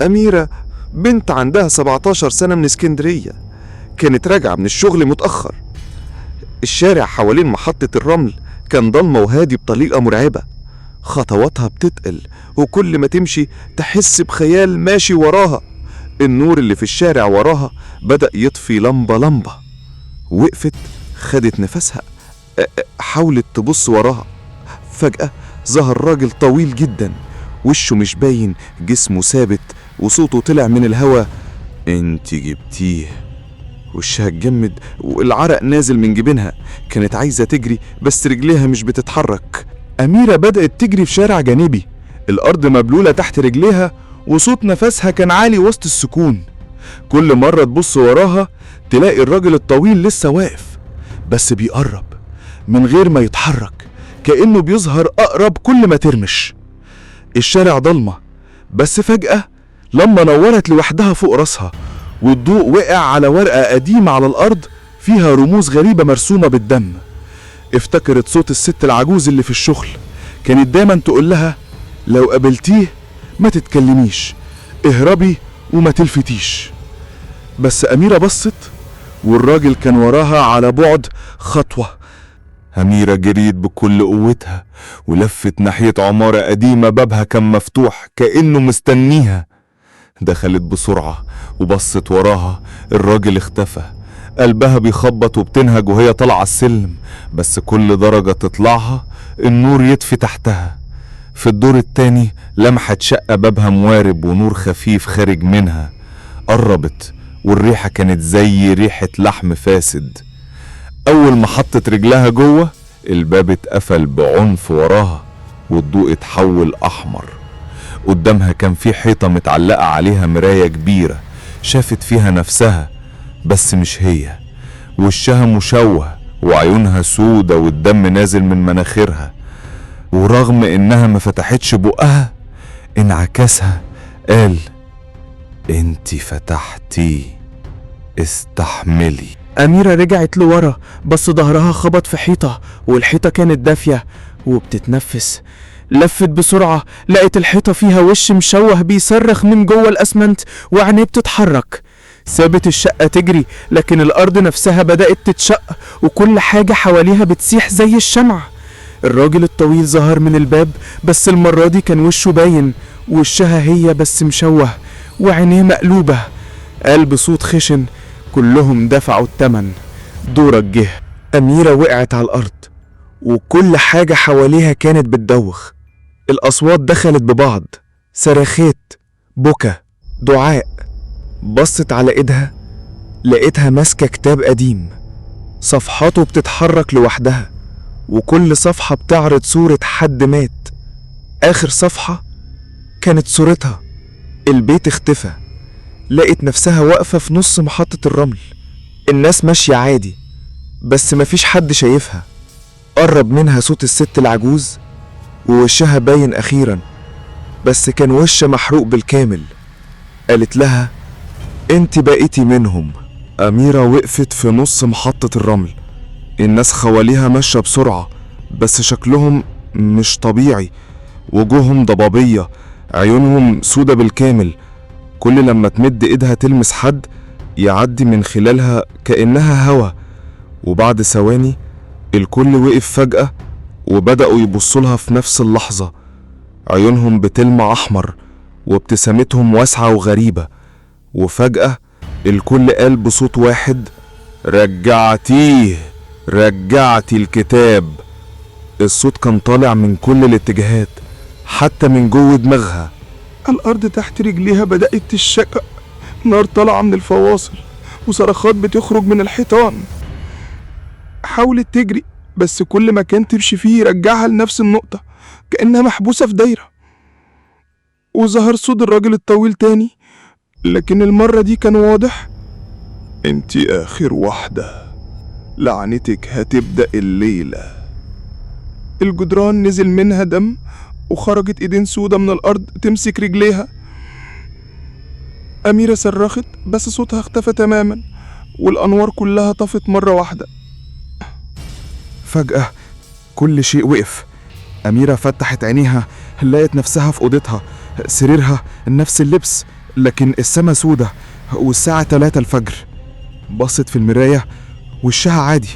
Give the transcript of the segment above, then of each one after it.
أميرة بنت عندها 17 سنة من اسكندرية، كانت راجعة من الشغل متأخر. الشارع حوالين محطة الرمل كان ضلمة وهادي بطريقة مرعبة، خطواتها بتتقل وكل ما تمشي تحس بخيال ماشي وراها. النور اللي في الشارع وراها بدأ يطفي لمبة لمبة. وقفت، خدت نفسها، حاولت تبص وراها. فجأة ظهر راجل طويل جدا، وشه مش باين، جسمه ثابت، وصوته طلع من الهوا: انت جبتيه. وشها اتجمد والعرق نازل من جبينها. كانت عايزة تجري بس رجليها مش بتتحرك. أميرة بدأت تجري في شارع جانبي، الأرض مبلولة تحت رجليها وصوت نفسها كان عالي وسط السكون. كل مرة تبص وراها تلاقي الراجل الطويل لسه واقف، بس بيقرب من غير ما يتحرك، كأنه بيظهر أقرب كل ما ترمش. الشارع ضلمة، بس فجأة لما نورت لوحدها فوق راسها والضوء وقع على ورقة قديمة على الأرض فيها رموز غريبة مرسومة بالدم. افتكرت صوت الست العجوز اللي في الشغل، كانت دايما تقول لها: لو قابلتيه ما تتكلميش، اهربي وما تلفتيش. بس أميرة بصت والراجل كان وراها على بعد خطوة. أميرة جريت بكل قوتها ولفت ناحية عمارة قديمة بابها كان مفتوح كأنه مستنيها. دخلت بسرعة وبصت وراها، الراجل اختفى. قلبها بيخبط وبتنهج وهي طالعة السلم، بس كل درجة تطلعها النور يطفي تحتها. في الدور التاني لمحت شقة بابها موارب ونور خفيف خارج منها. قربت والريحة كانت زي ريحة لحم فاسد. أول ما حطت رجلها جوه الباب اتقفل بعنف وراها والضوء اتحول أحمر. قدامها كان في حيطة متعلقة عليها مراية كبيرة، شافت فيها نفسها بس مش هي. وشها مشوه وعيونها سودة والدم نازل من مناخيرها، ورغم انها ما فتحتش بقها انعكاسها قال: انتي فتحتي، استحملي. أميرة رجعت لورا، بس ظهرها خبط في حيطة والحيطة كانت دافية وبتتنفس. لفت بسرعة، لقت الحيطة فيها وش مشوه بيصرخ من جوه الأسمنت وعينيه بتتحرك. سابت الشقة تجري، لكن الأرض نفسها بدأت تتشق وكل حاجة حواليها بتسيح زي الشمع. الراجل الطويل ظهر من الباب، بس المرة دي كان وشه باين، وشها هي بس مشوه وعينيه مقلوبة. قال بصوت خشن: كلهم دفعوا التمن، دورك جه. أميرة وقعت على الأرض وكل حاجة حواليها كانت بتدوخ. الأصوات دخلت ببعض، صراخات، بكا، دعاء. بصت على ايدها، لقيتها ماسكة كتاب قديم، صفحاته بتتحرك لوحدها وكل صفحة بتعرض صورة حد مات. آخر صفحة كانت صورتها. البيت اختفى. لقيت نفسها واقفة في نص محطة الرمل، الناس ماشية عادي بس مفيش حد شايفها. قرب منها صوت الست العجوز ووشها باين أخيرا، بس كان وش محروق بالكامل. قالت لها: انت بقيتي منهم. أميرة وقفت في نص محطة الرمل، الناس حواليها ماشية بسرعة بس شكلهم مش طبيعي، وجوههم ضبابية، عيونهم سودة بالكامل. كل لما تمد ايدها تلمس حد يعدي من خلالها كأنها هوا. وبعد ثواني الكل وقف فجأة وبدأوا يبصولها في نفس اللحظة. عيونهم بتلمع أحمر وابتسامتهم واسعة وغريبة. وفجأة الكل قال بصوت واحد: رجعتيه، رجعتي الكتاب. الصوت كان طالع من كل الاتجاهات، حتى من جوه دماغها. الأرض تحت رجليها بدأت تشقق، نار طالعة من الفواصل وصرخات بتخرج من الحيطان. حاولت تجري بس كل مكان تمشي فيه يرجعها لنفس النقطة، كأنها محبوسة في دايرة. وظهر صوت الراجل الطويل تاني، لكن المرة دي كان واضح: انتي آخر واحدة، لعنتك هتبدأ الليلة. الجدران نزل منها دم وخرجت ايدين سودة من الأرض تمسك رجليها. أميرة صرخت بس صوتها اختفى تماما والأنوار كلها طفت مرة واحدة. فجأة كل شيء وقف. أميرة فتحت عينيها، لقت نفسها في أوضتها، سريرها نفس اللبس، لكن السما سودة والساعة 3 الفجر. بصت في المراية، وشها عادي،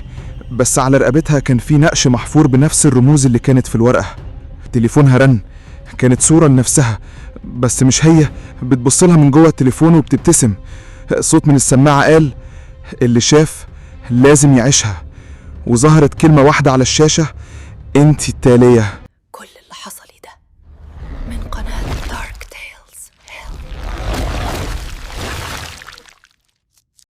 بس على رقبتها كان في نقش محفور بنفس الرموز اللي كانت في الورقة. تليفونها رن، كانت صورة لنفسها بس مش هي، بتبصلها من جوه التليفون وبتبتسم. صوت من السماعة قال: اللي شاف لازم يعيشها. وظهرت كلمة واحدة على الشاشة: انتي التالية.